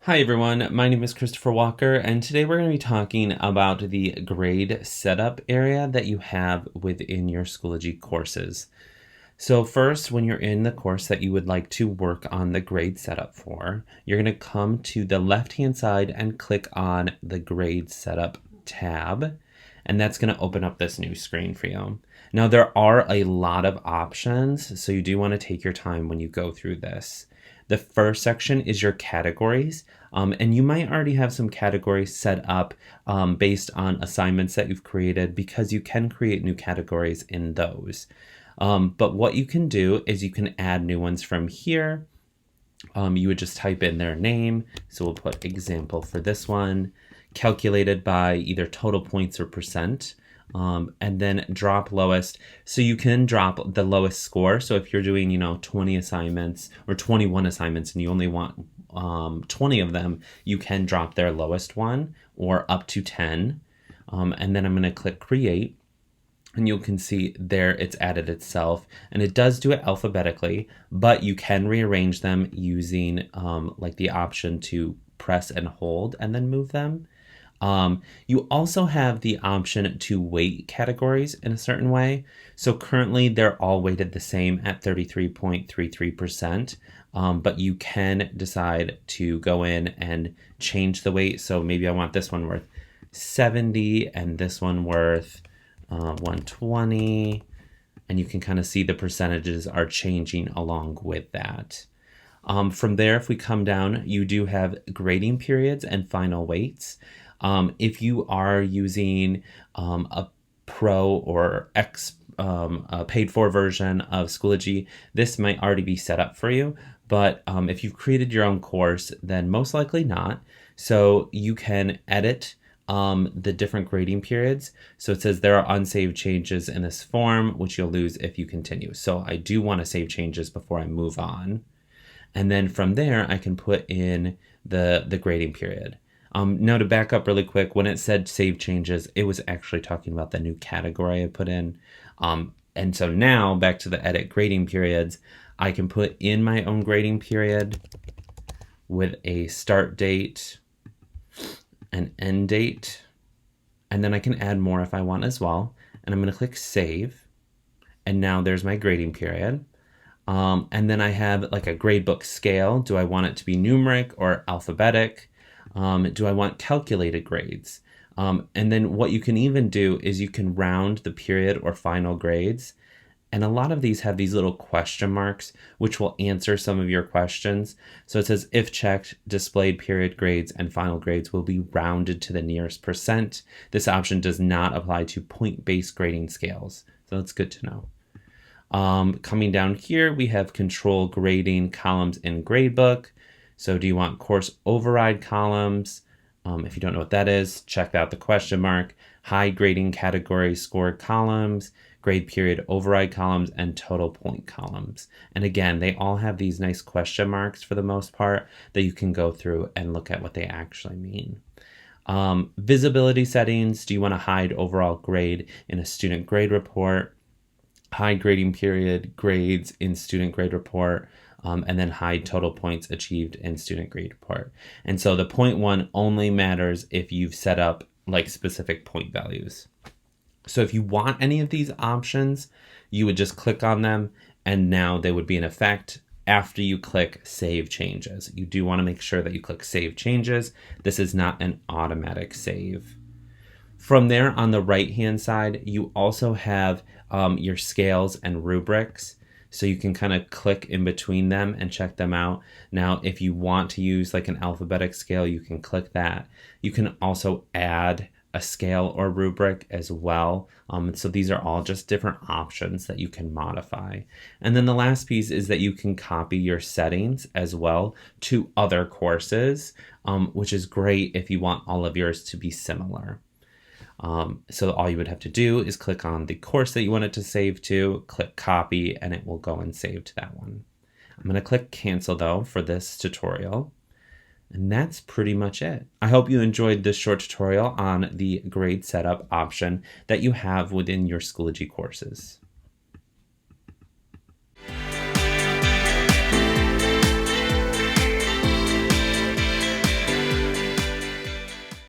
Hi everyone, my name is Christopher Walker, and today we're going to be talking about the grade setup area that you have within your Schoology courses. So first, when you're in the course that you would like to work on the grade setup for, you're going to come to the left-hand side and click on the grade setup tab, and that's going to open up this new screen for you. Now there are a lot of options, so you do want to take your time when you go through this. The first section is your categories, and you might already have some categories set up based on assignments that you've created, because you can create new categories in those. But what you can do is you can add new ones from here. You would just type in their name. So we'll put example for this one, calculated by either total points or percent. And then drop lowest. So you can drop the lowest score. So if you're doing, 20 assignments or 21 assignments and you only want 20 of them, you can drop their lowest one or up to 10. And then I'm going to click create. And you can see there it's added itself, and it does do it alphabetically, but you can rearrange them using like the option to press and hold and then move them. You also have the option to weight categories in a certain way. So currently they're all weighted the same at 33.33%, but you can decide to go in and change the weight. So maybe I want this one worth 70 and this one worth 120, and you can kind of see the percentages are changing along with that. From there, if we come down, you do have grading periods and final weights. If you are using a pro or paid for version of Schoology, this might already be set up for you. But if you've created your own course, then most likely not. So you can edit the different grading periods. So it says there are unsaved changes in this form, which you'll lose if you continue. So I do want to save changes before I move on. And then from there, I can put in the grading period. Now to back up really quick, when it said save changes, it was actually talking about the new category I put in. And so now back to the edit grading periods, I can put in my own grading period with a start date, an end date, and then I can add more if I want as well. And I'm going to click save. And now there's my grading period. And then I have like a gradebook scale. Do I want it to be numeric or alphabetic? Do I want calculated grades? And then what you can even do is you can round the period or final grades. And a lot of these have these little question marks, which will answer some of your questions. So it says, if checked, displayed period grades and final grades will be rounded to the nearest percent. This option does not apply to point-based grading scales. So that's good to know. Coming down here, we have control grading columns in gradebook. So do you want course override columns? If you don't know what that is, check out the question mark. High grading category score columns, grade period override columns, and total point columns. And again, they all have these nice question marks for the most part that you can go through and look at what they actually mean. Visibility settings. Do you want to hide overall grade in a student grade report? Hide grading period grades in student grade report. And then hide total points achieved in student grade report. And so the point one only matters if you've set up like specific point values. So if you want any of these options, you would just click on them, and now they would be in effect after you click save changes. You do want to make sure that you click save changes. This is not an automatic save. From there, on the right hand side, you also have your scales and rubrics. So you can kind of click in between them and check them out. Now, if you want to use like an alphabetic scale, you can click that. You can also add a scale or rubric as well. So these are all just different options that you can modify. And then the last piece is that you can copy your settings as well to other courses, which is great if you want all of yours to be similar. So all you would have to do is click on the course that you want it to save to, click copy, and it will go and save to that one. I'm going to click cancel though for this tutorial. And that's pretty much it. I hope you enjoyed this short tutorial on the grade setup option that you have within your Schoology courses.